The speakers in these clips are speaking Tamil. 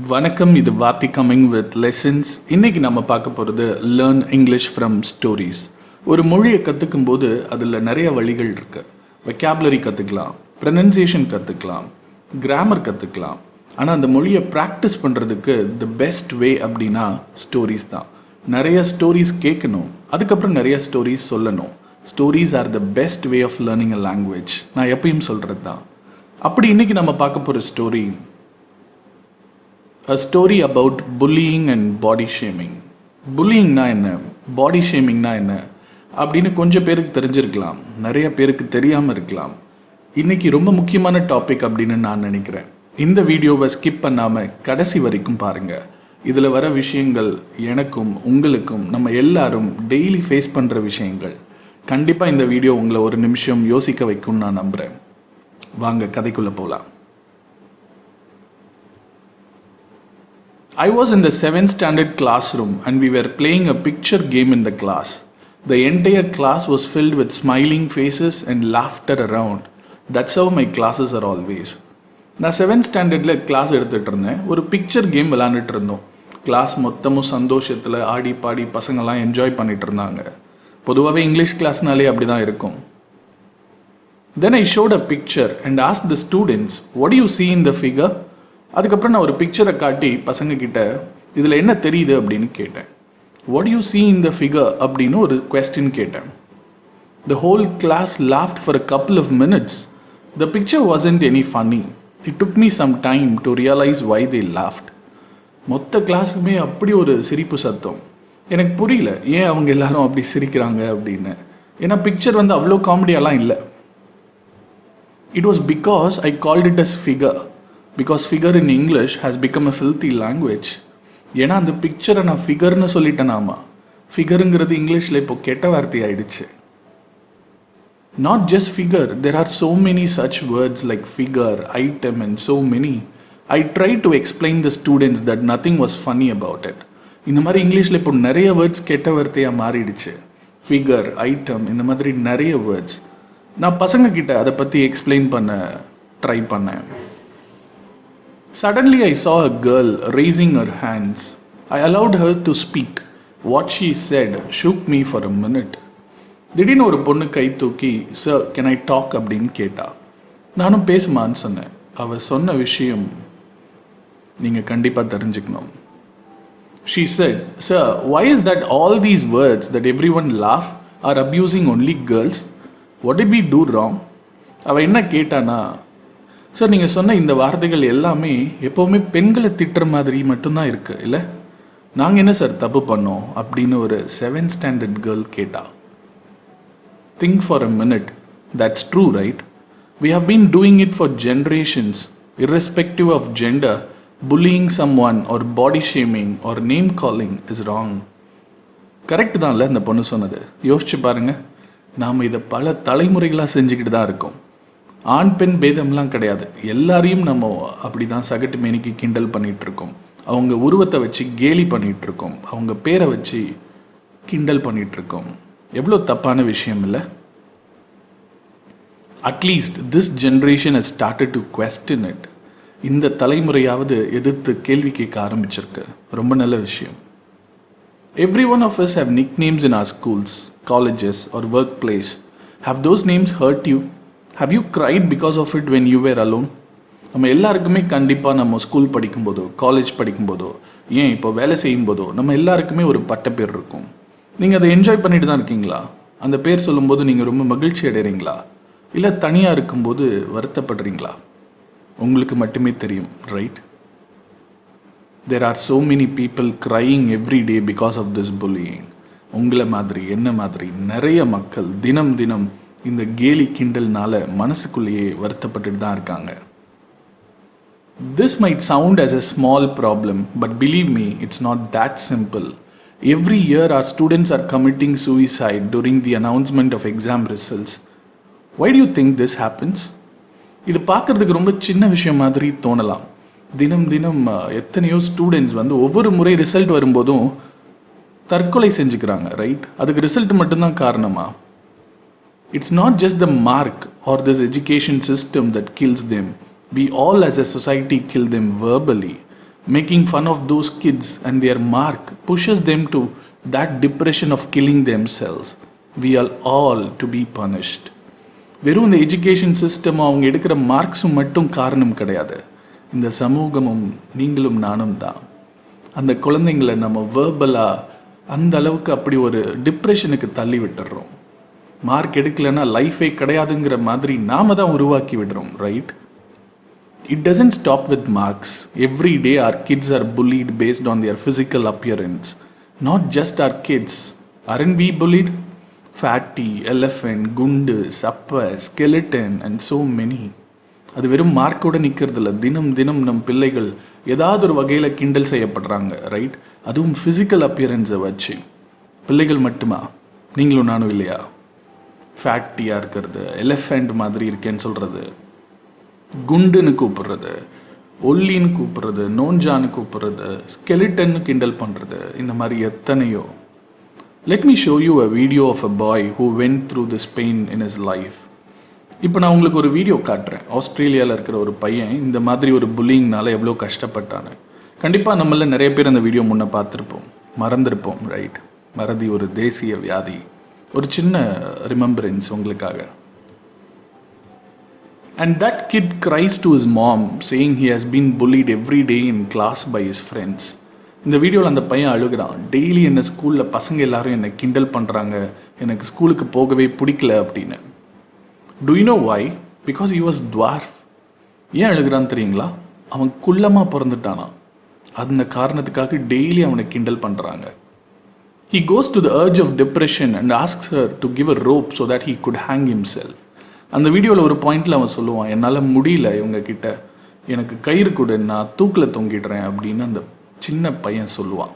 வணக்கம். இது வாத்தி கம்மிங் வித் லெசன்ஸ். இன்றைக்கி நம்ம பார்க்க போகிறது லேர்ன் இங்கிலீஷ் ஃப்ரம் ஸ்டோரிஸ். ஒரு மொழியை கற்றுக்கும் போது அதில் நிறைய வழிகள் இருக்குது. வெக்காபுலரி கற்றுக்கலாம், ப்ரனன்சியேஷன் கற்றுக்கலாம், கிராமர் கற்றுக்கலாம். ஆனால் அந்த மொழியை ப்ராக்டிஸ் பண்ணுறதுக்கு தி பெஸ்ட் வே அப்படின்னா ஸ்டோரிஸ் தான். நிறைய ஸ்டோரிஸ் கேட்கணும், அதுக்கப்புறம் நிறைய ஸ்டோரிஸ் சொல்லணும். Stories are the best way of learning a language. நான் எப்பயும் சொல்கிறது தான். அப்படி இன்றைக்கி நம்ம பார்க்க போகிற story, a story about bullying and body shaming. புல்லியிங்னா என்ன, பாடி ஷேமிங்னா என்ன அப்படின்னு கொஞ்சம் பேருக்கு தெரிஞ்சிருக்கலாம், நிறைய பேருக்கு தெரியாமல் இருக்கலாம். இன்றைக்கி ரொம்ப முக்கியமான டாபிக் அப்படின்னு நான் நினைக்கிறேன். இந்த வீடியோவை ஸ்கிப் பண்ணாமல் கடைசி வரைக்கும் பாருங்கள். இதில் வர விஷயங்கள் எனக்கும் உங்களுக்கும் நம்ம எல்லாரும் டெய்லி ஃபேஸ் பண்ணுற விஷயங்கள். கண்டிப்பாக இந்த வீடியோ உங்களை ஒரு நிமிஷம் யோசிக்க வைக்கும்னு நான் நம்புகிறேன். வாங்க கதைக்குள்ளே போகலாம். I was in the 7th standard classroom and we were playing a picture game in the class. The entire class was filled with smiling faces and laughter around. That's how my classes are always. நான் 7th ஸ்டாண்டர்டில் கிளாஸ் எடுத்துகிட்டு இருந்தேன். ஒரு பிக்சர் கேம் விளாண்டுட்டு இருந்தோம். கிளாஸ் மொத்தமும் சந்தோஷத்தில் ஆடி பாடி பசங்கள்லாம் என்ஜாய் பண்ணிகிட்டு இருந்தாங்க. பொதுவாகவே இங்கிலீஷ் கிளாஸ்னாலே அப்படி தான் இருக்கும். Then I showed a picture and asked the students, what do you see in the figure? அதுக்கப்புறம் நான் ஒரு பிக்சரை காட்டி பசங்கக்கிட்ட இதில் என்ன தெரியுது அப்படின்னு கேட்டேன். What you see in the figure அப்படின்னு ஒரு கொஸ்டின் கேட்டேன். The whole class laughed for a couple of minutes. The picture wasn't any funny. It took me some time to realise why they laughed. மொத்த கிளாஸுமே அப்படி ஒரு சிரிப்பு சத்தம். எனக்கு புரியல ஏன் அவங்க எல்லாரும் அப்படி சிரிக்கிறாங்க அப்படின்னு. ஏன்னா பிக்சர் அவ்வளோ காமெடியெல்லாம் இல்லை. It was because I called it as figure. Because figure in English has become a filthy language. ஏன்னா அந்த பிக்சரை நான் ஃபிகர்னு சொல்லிட்டேனாமா. ஃபிகருங்கிறது இங்கிலீஷில் இப்போ கெட்ட வார்த்தை ஆயிடுச்சு. Not just figure, there are so many such words like figure, item and so many. I tried to explain the students that nothing was funny about it. இந்த மாதிரி இங்கிலீஷில் இப்போ நிறைய வேர்ட்ஸ் கெட்ட வார்த்தையாக மாறிடுச்சு. ஃபிகர், ஐட்டம், இந்த மாதிரி நிறைய வேர்ட்ஸ். நான் பசங்கக்கிட்ட அதை பற்றி எக்ஸ்பிளைன் பண்ண ட்ரை பண்ணேன். Suddenly I saw a girl raising her hands. I allowed her to speak. What she said shook me for a minute. திடீர்னு ஒரு பொண்ணு கை தூக்கி, சார் கேன் ஐ டாக் அப்படின்னு கேட்டா. நானும் பேசுமான்னு சொன்னேன். அவள் சொன்ன விஷயம் நீங்கள் கண்டிப்பாக தெரிஞ்சுக்கணும். She said, sir, why is that all these words that everyone laugh are abusing only girls? What did we do wrong? அவள் என்ன கேட்டானா, சார் நீங்கள் சொன்ன இந்த வார்த்தைகள் எல்லாமே எப்போவுமே பெண்களை திட்டுற மாதிரி மட்டும்தான் இருக்குது இல்லை, நாங்கள் என்ன சார் தப்பு பண்ணோம் அப்படின்னு ஒரு 7th ஸ்டாண்டர்ட் கேர்ள் கேட்டா. Think for a minute. That's true right? We have been doing it for generations. irrespective of gender, bullying someone or body shaming or name calling is wrong. Correct தான் இல்லை இந்த பொண்ணு சொன்னது? யோசிச்சு பாருங்கள். நாம் இதை பல தலைமுறைகளாக செஞ்சுக்கிட்டு தான் இருக்கோம். ஆண் பெண் பேதம்லாம் கிடையாது. எல்லாரையும் நம்ம அப்படி தான் சகட்டு மேனிக்கு கிண்டல் பண்ணிகிட்ருக்கோம். அவங்க உருவத்தை வச்சு கேலி பண்ணிகிட்ருக்கோம். அவங்க பேரை வச்சு கிண்டல் பண்ணிகிட்ருக்கோம். எவ்வளோ தப்பான விஷயம் இல்லை? At least this generation has started to question it. இந்த தலைமுறையாவது எதிர்த்து கேள்வி கேட்க ஆரம்பிச்சிருக்கு. ரொம்ப நல்ல விஷயம். Every one of us have nicknames in our schools, colleges or workplace. Have those names hurt you? Have you cried because of it when you were alone? நம்ம எல்லாருக்குமே கண்டிப்பாக நம்ம ஸ்கூல் படிக்கும்போதோ காலேஜ் படிக்கும்போதோ ஏன் இப்போ வேலை செய்யும்போதோ நம்ம எல்லாருக்குமே ஒரு பட்ட பேர் இருக்கும். நீங்கள் அதை என்ஜாய் பண்ணிட்டு தான் இருக்கீங்களா? அந்த பேர் சொல்லும்போது நீங்கள் ரொம்ப மகிழ்ச்சி அடைகிறீங்களா, இல்லை தனியாக இருக்கும்போது வருத்தப்படுறீங்களா? உங்களுக்கு மட்டுமே தெரியும், right? There are so many people crying every day because of this bullying. உங்களை மாதிரி என்ன மாதிரி நிறைய மக்கள் தினம் தினம் இந்த கேலி கிண்டல்னால மனசுக்குள்ளேயே வருத்தப்பட்டுட்டு தான் இருக்காங்க. This might sound as a small problem, but believe me, it's not that simple. Every year our students are committing suicide during the announcement of exam results. Why do you think this happens? இது பார்க்குறதுக்கு ரொம்ப சின்ன விஷயம் மாதிரி தோணலாம். தினம் தினம் எத்தனையோ ஸ்டூடெண்ட்ஸ் ஒவ்வொரு முறை ரிசல்ட் வரும்போதும் தற்கொலை செஞ்சுக்கிறாங்க, ரைட்? அதுக்கு ரிசல்ட் மட்டும்தான் காரணமா? It's not just the mark or this education system that kills them. We all as a society kill them verbally. Making fun of those kids and their mark pushes them to that depression of killing themselves. We are all to be punished. வெறும் இந்த எஜுகேஷன் சிஸ்டம் அவங்க எடுக்கிற மார்க்ஸும் மட்டும் காரணம் கிடையாது. இந்த சமூகமும் நீங்களும் நானும் தான். அந்த குழந்தைங்களை நம்ம வேர்பலாக அந்த அளவுக்கு அப்படி ஒரு டிப்ரெஷனுக்கு தள்ளி விட்டுடுறோம். மார்க் எடுக்கலைன்னா லைஃபே கிடையாதுங்கிற மாதிரி நாம தான் உருவாக்கி விடுறோம், right? It doesn't stop with marks. Every day our kids are bullied based on their physical appearance. Not just our kids. Aren't we bullied? Fatty, elephant, gundu, sappa, skeleton and so many. அது வெறும் மார்க்கோடு நிற்கிறதில்ல. தினம் தினம் நம் பிள்ளைகள் ஏதாவது ஒரு வகையில் கிண்டல் செய்யப்படுறாங்க, ரைட்? அதுவும் ஃபிசிக்கல் அப்பியரன்ஸை வச்சு. பிள்ளைகள் மட்டுமா? நீங்களும் நானும் இல்லையா? ஃபேட்டியாக இருக்கிறது, எலிஃபெண்ட் மாதிரி இருக்கேன்னு சொல்கிறது, குண்டுன்னு கூப்பிடுறது, ஒல்லின்னு கூப்பிடுறது, நோஞ்சான்னு கூப்பிடுறது, ஸ்கெலிட்டன்னு கிண்டல் பண்ணுறது, இந்த மாதிரி எத்தனையோ. Let me show you a video of a boy who went through this pain in his life. இப்போ நான் உங்களுக்கு ஒரு வீடியோ காட்டுறேன். ஆஸ்திரேலியாவில் இருக்கிற ஒரு பையன் இந்த மாதிரி ஒரு புல்லிங்னால எவ்வளோ கஷ்டப்பட்டானு. கண்டிப்பாக நம்மள நிறைய பேர் அந்த வீடியோ முன்னே பார்த்துருப்போம், மறந்துருப்போம், ரைட்? மறதி ஒரு தேசிய வியாதி. ஒரு சின்ன ரிமெம்பரன்ஸ் உங்களுக்காக. And that kid cries to his mom saying he has been bullied every day in class by his friends. இந்த வீடியோவில் அந்த பையன் அழுகிறான். டெய்லி என்ன ஸ்கூலில் பசங்க எல்லாரும் என்னை கிண்டல் பண்ணுறாங்க, எனக்கு ஸ்கூலுக்கு போகவே பிடிக்கல அப்படின்னு. Do you know why? Because he was dwarf. ஏன் அழுகிறான்னு தெரியுங்களா? அவன் குள்ளமாக பிறந்துட்டானா. அந்த காரணத்துக்காக டெய்லி அவனை கிண்டல் பண்ணுறாங்க. He goes to the urge of depression and asks her to give a rope so that he could hang himself. அந்த வீடியோவில் ஒரு பாயிண்டில் அவன் சொல்லுவான், என்னால் முடியல இவங்க கிட்ட, எனக்கு கயிறு கொடு, நான் தூக்கில் தொங்கிடுறேன் அப்படின்னு அந்த சின்ன பையன் சொல்லுவான்.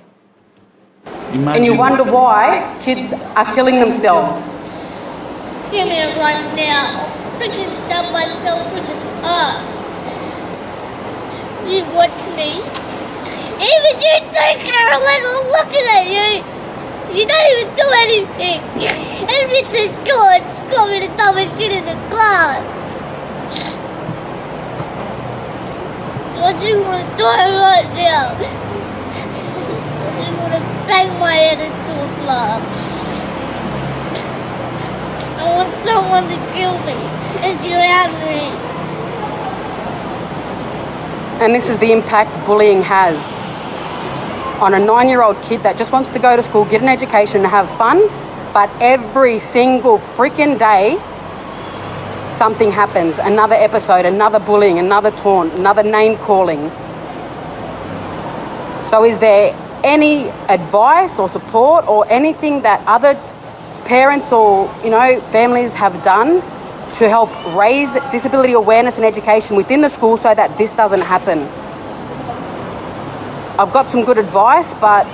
And you wonder why kids are killing themselves. Give me one now. Freaking stop myself freaking up. You watch me. Even you think I'm looking at you. You don't even do anything. Everything's good. Got me the dumbest kid in the class. I just want to die right now. I just want to bang my head into a glass. I want someone to kill me and drown me. And this is the impact bullying has on a 9-year-old kid that just wants to go to school, get an education and have fun, but every single freaking day something happens. Another episode, another bullying, another taunt, another name calling. So is there any advice or support or anything that other parents or, families have done to help raise disability awareness and education within the school so that this doesn't happen? I've got some good advice, but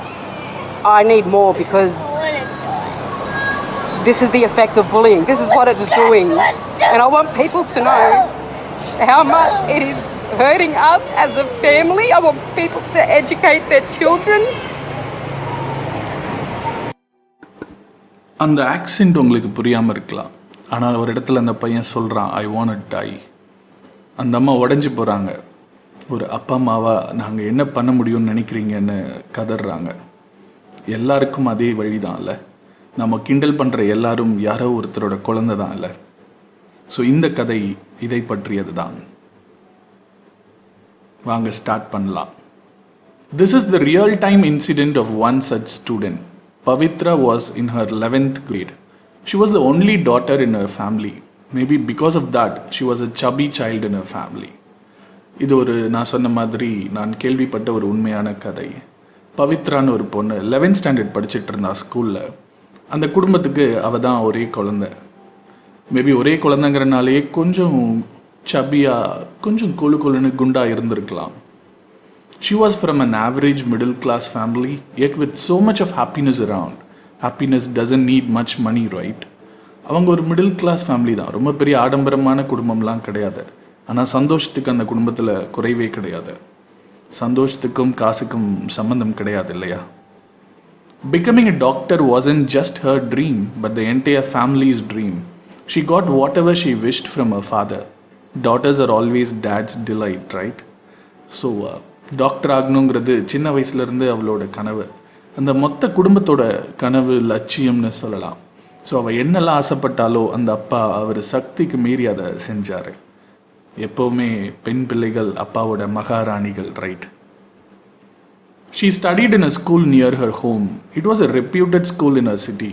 I need more because this is the effect of bullying. This is what it's doing. And I want people to know how much it is hurting us as a family. I want people to educate their children. அந்த ஆக்சென்ட் உங்களுக்கு புரியாமல் இருக்கலாம். ஆனால் ஒரு இடத்துல அந்த பையன் சொல்கிறான், ஐ வாண்ட் டு டை. அந்த அம்மா உடஞ்சி போகிறாங்க. ஒரு அப்பா அம்மாவா நாங்கள் என்ன பண்ண முடியும்னு நினைக்கிறீங்கன்னு கதறாங்க. எல்லாருக்கும் அதே வழி தான் இல்லை? நம்ம கிண்டல் பண்ணுற எல்லாரும் யாரோ ஒருத்தரோட குழந்தை தான் இல்லை? ஸோ இந்த கதை இதை பற்றியது தான். வாங்க ஸ்டார்ட் பண்ணலாம். This is the real time incident of one such student. Pavitra was in her 11th grade. She was the only daughter in her family. Maybe because of that, she was a chubby child in her family. இது ஒரு நான் சொன்ன மாதிரி நான் கேள்விப்பட்ட ஒரு உண்மையான கதை. பவித்ரான்னு ஒரு பொண்ணு 11th ஸ்டாண்டர்ட் படிச்சுட்டு இருந்தா ஸ்கூலில். அந்த குடும்பத்துக்கு அவள் தான் ஒரே குழந்தை. மேபி ஒரே குழந்தைங்கிறனாலே கொஞ்சம் சபியாக, கொஞ்சம் கொழுன்னு குண்டாக இருந்திருக்கலாம். She was from an average middle class family, yet with so much of happiness around. Happiness doesn't need much money, right? அவங்க ஒரு மிடில் கிளாஸ் ஃபேமிலி தான். ரொம்ப பெரிய ஆடம்பரமான குடும்பம்லாம் கிடையாது. ஆனால் சந்தோஷத்துக்கு அந்த குடும்பத்தில் குறைவே கிடையாது. சந்தோஷத்துக்கும் காசுக்கும் சம்பந்தம் கிடையாது இல்லையா? Becoming a doctor wasn't just her dream, but the entire family's dream. She got whatever she wished from her father. Daughters are always dad's delight, right? So, doctor ஆகணுங்கிறது சின்ன வயசுலேருந்து அவளோட கனவு. அந்த மொத்த குடும்பத்தோட கனவு, லட்சியம்னு சொல்லலாம். ஸோ அவள் என்னெல்லாம் ஆசைப்பட்டாலோ அந்த அப்பா அவர் சக்திக்கு மீறி அதை செஞ்சார். எப்போவுமே பெண் பிள்ளைகள் அப்பாவோட மகாராணிகள், right? She studied in a school near her home. It was a reputed school in her city.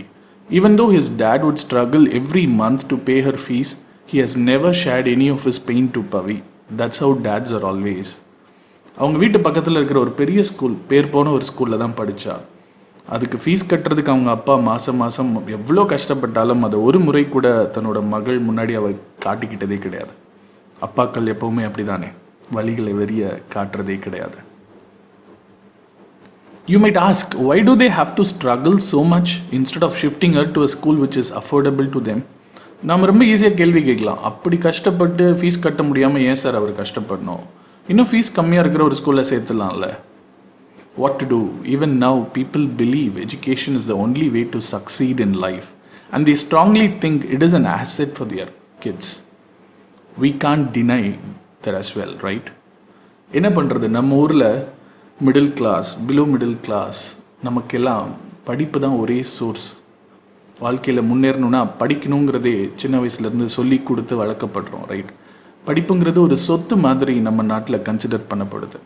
Even though his dad would struggle every month to pay her fees, he has never shared any of his pain to Pavi. That's how dads are always. அவங்க வீட்டு பக்கத்தில் இருக்கிற ஒரு பெரிய ஸ்கூல், பேர் போன ஒரு ஸ்கூலில் தான் படித்தா. அதுக்கு ஃபீஸ் கட்டுறதுக்கு அவங்க அப்பா மாதம் எவ்வளோ கஷ்டப்பட்டாலும் அதை ஒரு முறை கூட தன்னோட மகள் முன்னாடி அவள் காட்டிக்கிட்டதே கிடையாது. அப்பாக்கள் எப்போவுமே அப்படி தானே, வழிகளை வெறிய காட்டுறதே கிடையாது. You might ask, why do they have to struggle so much instead of shifting her to a school which is affordable to them? நாம் ரொம்ப ஈஸியாக கேள்வி கேட்கலாம், அப்படி கஷ்டப்பட்டு ஃபீஸ் கட்ட முடியாமல் ஏன் சார் அவர் கஷ்டப்படணும், இன்னும் ஃபீஸ் கம்மியாக இருக்கிற ஒரு ஸ்கூலில் சேர்த்துலாம்ல. What to do? Even now, people believe education is the only way to succeed in life, and they strongly think it is an asset for their kids. We can't deny that as well, right? என்ன பண்ணுறது, நம்ம ஊரில் middle class, below middle class, நமக்கெல்லாம் படிப்பு தான் ஒரே சோர்ஸ். வாழ்க்கையில் முன்னேறணுன்னா படிக்கணுங்கிறதே சின்ன வயசுலேருந்து சொல்லி கொடுத்து வளர்க்கப்படுறோம், ரைட்? படிப்புங்கிறது ஒரு சொத்து மாதிரி நம்ம நாட்டில் கன்சிடர் பண்ணப்படுது.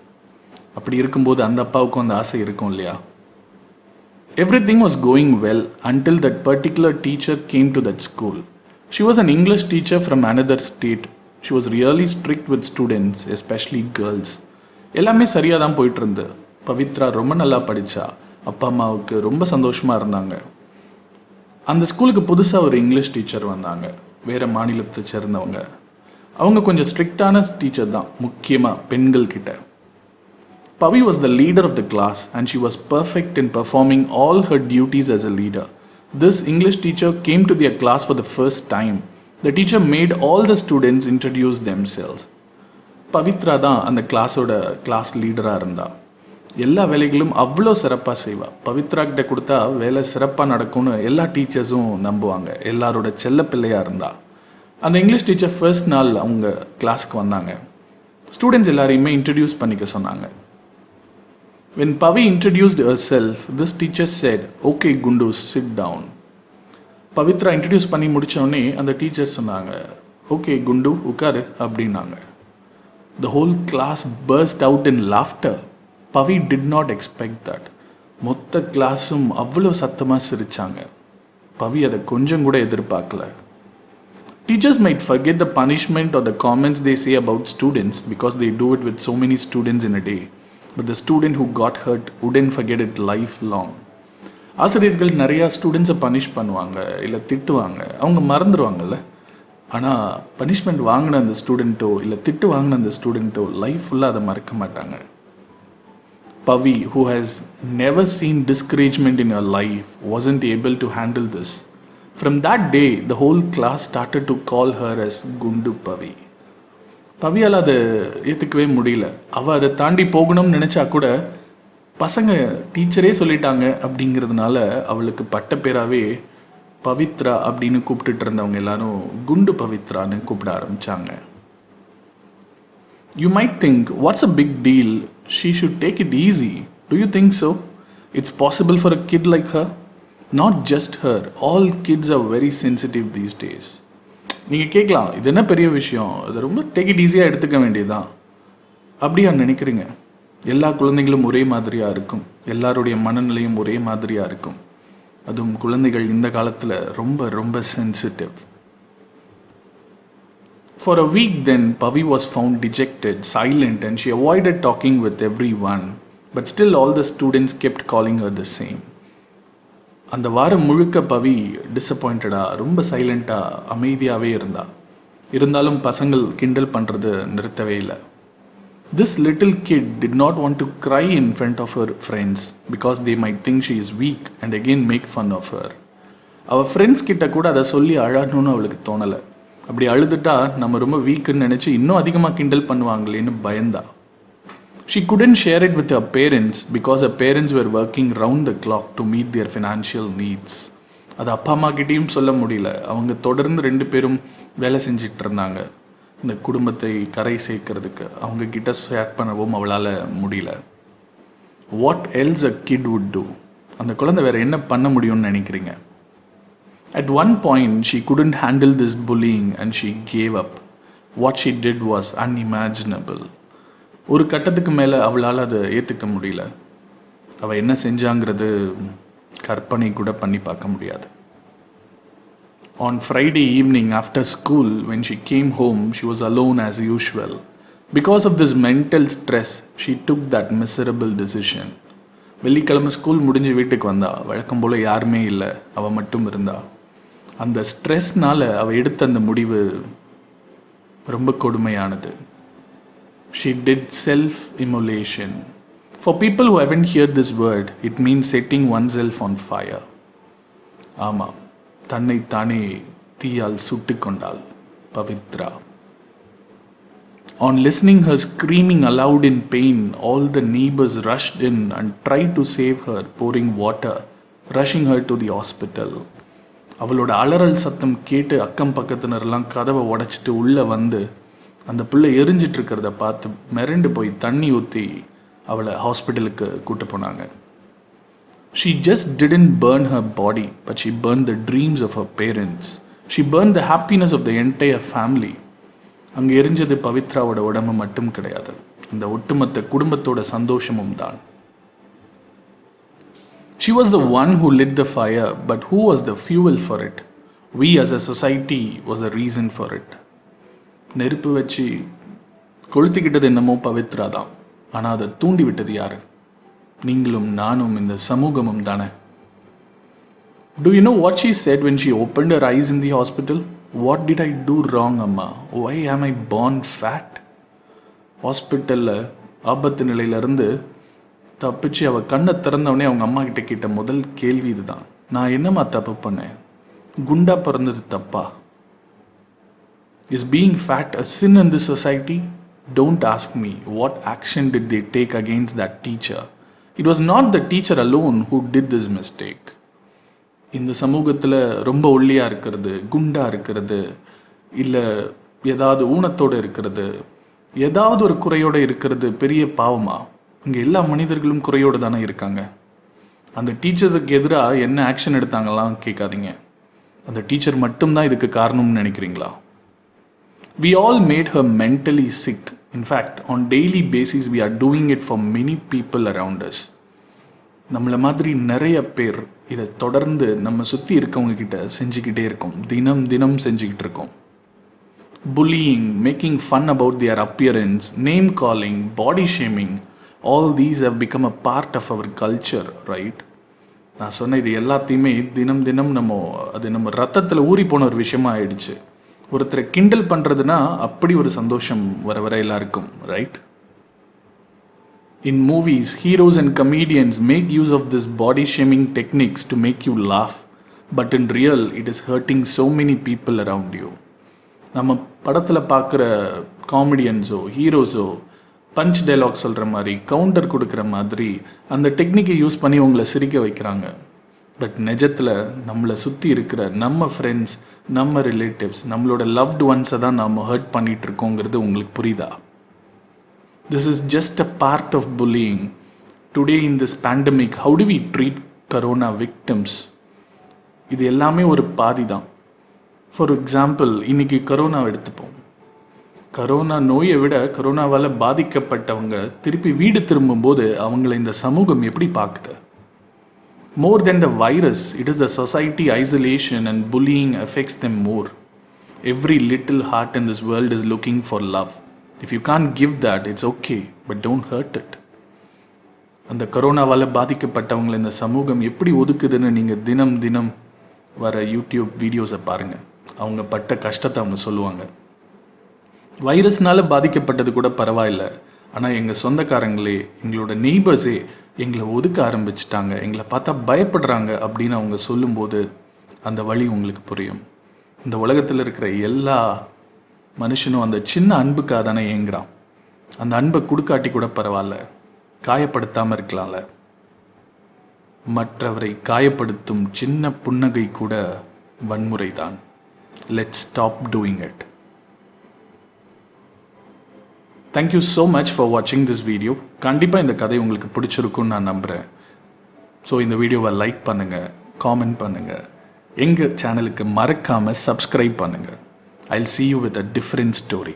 அப்படி இருக்கும்போது அந்த அப்பாவுக்கும் அந்த ஆசை இருக்கும் இல்லையா? Everything was going well until that particular teacher came to that school. She was an English teacher from another state. She was really strict with students, especially girls. எல்லாமே சரியாக தான் போயிட்டு இருந்து. பவித்ரா ரொம்ப நல்லா படித்தா. அப்பா அம்மாவுக்கு ரொம்ப சந்தோஷமாக இருந்தாங்க. அந்த ஸ்கூலுக்கு புதுசாக ஒரு இங்கிலீஷ் டீச்சர் வந்தாங்க, வேறு மாநிலத்தை சேர்ந்தவங்க. அவங்க கொஞ்சம் ஸ்ட்ரிக்டான டீச்சர் தான், முக்கியமாக பெண்கள் கிட்ட. Pavi was the leader of the class and she was perfect in performing all her duties as a leader. This English teacher came to their class for the first time. The teacher made all the students introduce themselves. Pavithra தான் அந்த கிளாஸ் லீடராக இருந்தா. எல்லா வேலைகளும் அவ்வளோ சிறப்பாக செய்வாள். பவித்ரா கிட்ட கொடுத்தா வேலை சிறப்பாக நடக்கும்னு எல்லா டீச்சர்ஸும் நம்புவாங்க. எல்லாரோட செல்ல பிள்ளையாக இருந்தா. அந்த இங்கிலீஷ் டீச்சர் ஃபர்ஸ்ட் நாள் அவங்க கிளாஸ்க்கு வந்தாங்க. ஸ்டூடெண்ட்ஸ் எல்லாரையுமே இன்ட்ரடியூஸ் பண்ணிக்க சொன்னாங்க. When Pavi introduced herself, this teacher said, "Okay, Gundu, sit down." Pavithra introduce பண்ணி முடித்தோடனே அந்த டீச்சர் சொன்னாங்க, "ஓகே குண்டு, உட்காரு" அப்படின்னாங்க. The whole class burst out in laughter. Pavi did not expect that. மொத்த கிளாஸும் அவ்வளோ சத்தமாக சிரிச்சாங்க. பவி அதை கொஞ்சம் கூட எதிர்பார்க்கல. Teachers might forget the punishment or the comments they say about students because they do it with so many students in a day. But the student who got hurt wouldn't forget it lifelong. ஆசிரியர்கள் நிறையா ஸ்டூடெண்ட்ஸை பனிஷ் பண்ணுவாங்க, இல்லை திட்டுவாங்க, அவங்க மறந்துடுவாங்கல்ல. ஆனால் பனிஷ்மெண்ட் வாங்கின அந்த ஸ்டூடெண்ட்டோ இல்லை திட்டு வாங்கின அந்த ஸ்டூடெண்ட்டோ லைஃப் ஃபுல்லாக அதை மறக்க மாட்டாங்க. Pavi, who has never seen discouragement in her life, wasn't able to handle this. From that day, the whole class started to call her as Gundu Pavi. பவியால் அதை ஏற்றுக்கவே முடியல. அவள் அதை தாண்டி போகணும்னு நினச்சா கூட பசங்க டீச்சரே சொல்லிட்டாங்க அப்படிங்கிறதுனால அவளுக்கு பட்ட பேராகவே பவித்ரா அப்படின்னு கூப்பிட்டுட்டு இருந்தவங்க எல்லாரும் குண்டு பவித்ரான்னு கூப்பிட ஆரம்பித்தாங்க. You might think, what's a big deal? She should take it easy. Do you think so? It's possible for a kid like her? Not just her. All kids are very sensitive these days. நீங்கள் கேட்கலாம், இது என்ன பெரிய விஷயம், அதை ரொம்ப டேக் இட் ஈஸியாக எடுத்துக்க வேண்டியதுதான் அப்படியா நினைக்கிறீங்க? எல்லா குழந்தைகளும் ஒரே மாதிரியாக இருக்கும், எல்லாருடைய மனநிலையும் ஒரே மாதிரியாக இருக்கும். அதுவும் குழந்தைகள் இந்த காலத்தில் ரொம்ப ரொம்ப sensitive. For a week then, Pavi was found dejected, silent, and she avoided talking with everyone. But still all the students kept calling her the same. அந்த வாரம் முழுக்க பவி டிஸப்பாயிண்டடாக, ரொம்ப சைலண்ட்டாக, அமைதியாகவே இருந்தாலும் பசங்கள் கிண்டல் பண்ணுறது நிறுத்தவே இல்லை. This little kid did not want to cry in front of her friends because they might think she is weak and again make fun of her. அவள் ஃப்ரெண்ட்ஸ் கிட்ட கூட அதை சொல்லி அழணும்னு அவளுக்கு தோணலை. அப்படி அழுதுட்டா நம்ம ரொம்ப வீக்குன்னு நினச்சி இன்னும் அதிகமாக கிண்டல் பண்ணுவாங்களேன்னு பயந்தா. She couldn't share it with her parents because her parents were working round the clock to meet their financial needs. அது அப்பா அம்மா கிட்டேயும் சொல்ல முடியல. அவங்க தொடர்ந்து 2 பேரும் வேலை செஞ்சிட்டு இருந்தாங்க. இந்த குடும்பத்தை கரை சேர்க்கறதுக்கு அவங்க கிட்ட ஷேர் பண்ணவும் அவளால் முடியல. What else a kid would two? அந்த குழந்தை வேறு என்ன பண்ண முடியும்னு நினைக்கிறீங்க? At one point, she couldn't handle this bullying and she gave up. What she did was unimaginable. ஒரு கட்டத்துக்கு மேலே அவளால் அதை ஏற்றுக்க முடியல. அவள் என்ன செஞ்சாங்கிறது கற்பனை கூட பண்ணி பார்க்க முடியாது. On Friday evening after school, when she came home, she was alone as usual. Because of this mental stress, she took that miserable decision. வெள்ளிக்கிழமை ஸ்கூல் முடிஞ்சு வீட்டுக்கு வந்தா, வழக்கம் போல் யாருமே இல்லை, அவள் மட்டும் இருந்தா. அந்த ஸ்ட்ரெஸ்னால் அவள் எடுத்த அந்த முடிவு ரொம்ப கொடுமையானது. She did self-immolation. For people who haven't heard this word, it means setting oneself on fire. ஆமாம், தன்னை தானே தீயால் சுட்டு கொண்டாள் Pavithra. On listening her screaming aloud in pain, all the neighbors rushed in and tried to save her, pouring water, rushing her to the hospital. அவளோட அலறல் சத்தம் கேட்டு அக்கம் பக்கத்தினரெல்லாம் கதவை உடைச்சிட்டு உள்ளே வந்து அந்த பிள்ளை எரிஞ்சிட்டு இருக்கிறத பார்த்து மிரண்டு போய் தண்ணி ஊற்றி அவளை ஹாஸ்பிட்டலுக்கு கூட்டு போனாங்க. She just didn't burn her body, but she burned the dreams of her parents. She burned the happiness of the entire family. அங்கே எரிஞ்சது பவித்ராவோட உடம்பு மட்டும் கிடையாது, அந்த ஒட்டுமொத்த குடும்பத்தோட சந்தோஷமும் தான். She was the one who lit the fire, but who was the fuel for it? We as a society was the reason for it. நெருப்பு வச்சு கொளுத்திக்கிட்டது என்னமோ பவித்ரா தான், ஆனால் அதை தூண்டி விட்டது யாரு? நீங்களும் நானும், இந்த சமூகமும் தானே. Do you know what she said when she opened her eyes in the hospital? What did I do wrong, Amma? Why am I born fat? ஹாஸ்பிட்டலில் ஆபத்து நிலையிலேருந்து தப்பிச்சு அவள் கண்ணை திறந்தவொடனே அவங்க அம்மா கிட்ட கேட்ட முதல் கேள்வி இதுதான், நான் என்னம்மா தப்பு பண்ணேன்? குண்டா பிறந்தது தப்பா? Is being fat a sin in this society? Don't ask me what action did they take against that teacher. It was not the teacher alone who did this mistake. இந்த சமூகத்தில் ரொம்ப ஒல்லியாக இருக்கிறது, குண்டாக இருக்கிறது, இல்லை ஏதாவது ஊனத்தோடு இருக்கிறது, ஏதாவது ஒரு குறையோடு இருக்கிறது பெரிய பாவமா? இங்கே எல்லா மனிதர்களும் குறையோடு தானே இருக்காங்க. அந்த டீச்சருக்கு எதிராக என்ன ஆக்ஷன் எடுத்தாங்கலாம் கேட்காதீங்க. அந்த டீச்சர் மட்டும்தான் இதுக்கு காரணம்னு நினைக்கிறீங்களா? We all made her mentally sick. In fact, on daily basis we are doing it for many people around us. நம்மளை மாதிரி நிறைய பேர் இதை தொடர்ந்து நம்ம சுற்றி இருக்கவங்க கிட்ட செஞ்சுக்கிட்டே இருக்கோம், தினம் தினம் செஞ்சுக்கிட்டு இருக்கோம். Bullying, making fun about their appearance, name calling, body shaming, all these have become a part of our culture, right? நான் சொன்ன இது எல்லாத்தையுமே தினம் தினம் அது நம்ம ரத்தத்தில் ஊறி போன ஒரு விஷயமா ஆயிடுச்சு. ஒருத்தரை கிண்டல் பண்ணுறதுனா அப்படி ஒரு சந்தோஷம் வர வர எல்லாருக்கும், right? In movies, heroes and comedians make use of this body shaming techniques to make you laugh, but in real, it is hurting so many people around you. நம்ம படத்தில் பார்க்குற காமெடியன்ஸோ ஹீரோஸோ பஞ்ச் டைலாக் சொல்கிற மாதிரி, கவுண்டர் கொடுக்குற மாதிரி அந்த டெக்னிக்கை யூஸ் பண்ணி உங்களை சிரிக்க வைக்கிறாங்க. பட் நிஜத்தில் நம்மளை சுற்றி இருக்கிற நம்ம ஃப்ரெண்ட்ஸ், நம்ம ரிலேட்டிவ்ஸ், நம்மளோட லவ்ட் ஒன்ஸை தான் நாம் ஹர்ட் பண்ணிகிட்டு இருக்கோங்கிறது உங்களுக்கு புரியுதா? This is just a part of bullying. Today in this pandemic, how do we treat corona victims? இது எல்லாமே ஒரு பாதி தான். ஃபார் எக்ஸாம்பிள், இன்றைக்கி கரோனாவை எடுத்துப்போம். கரோனா நோயை விட கரோனாவால் பாதிக்கப்பட்டவங்க திருப்பி வீடு திரும்பும்போது அவங்கள இந்த சமூகம் எப்படி பார்க்குது? More than the virus, it is the society isolation and bullying affects them more. Every little heart in this world is looking for love. If you can't give that, it's okay, but don't hurt it. அந்த கரோனாவால் பாதிக்கப்பட்டவங்களை இந்த சமூகம் எப்படி ஒதுக்குதுன்னு நீங்கள் தினம் தினம் வர யூடியூப் வீடியோஸை பாருங்கள். அவங்க பட்ட கஷ்டத்தை அவங்க சொல்லுவாங்க. வைரஸ்னால் பாதிக்கப்பட்டது கூட பரவாயில்ல, ஆனால் எங்கள் சொந்தக்காரங்களே, எங்களோட நெய்பர்ஸே எங்களை ஒதுக்க ஆரம்பிச்சிட்டாங்க, எங்களை பார்த்தா பயப்படுறாங்க அப்படின்னு அவங்க சொல்லும்போது அந்த வழி உங்களுக்கு புரியும். இந்த உலகத்தில் இருக்கிற எல்லா மனுஷனும் அந்த சின்ன அன்புக்காக தானே ஏங்குறான். அந்த அன்பை கொடுக்காட்டி கூட பரவாயில்ல, காயப்படுத்தாமல் இருக்கலாம்ல. மற்றவரை காயப்படுத்தும் சின்ன புன்னகை கூட வன்முறை தான். Let's stop doing it. Thank you so much for வாட்சிங் திஸ் வீடியோ. கண்டிப்பாக இந்த கதை உங்களுக்கு பிடிச்சிருக்குன்னு நான் நம்புகிறேன். ஸோ இந்த வீடியோவை லைக் பண்ணுங்கள், காமெண்ட் பண்ணுங்கள், எங்கள் சேனலுக்கு மறக்காமல் சப்ஸ்கிரைப் பண்ணுங்கள். I'll see you with a different story.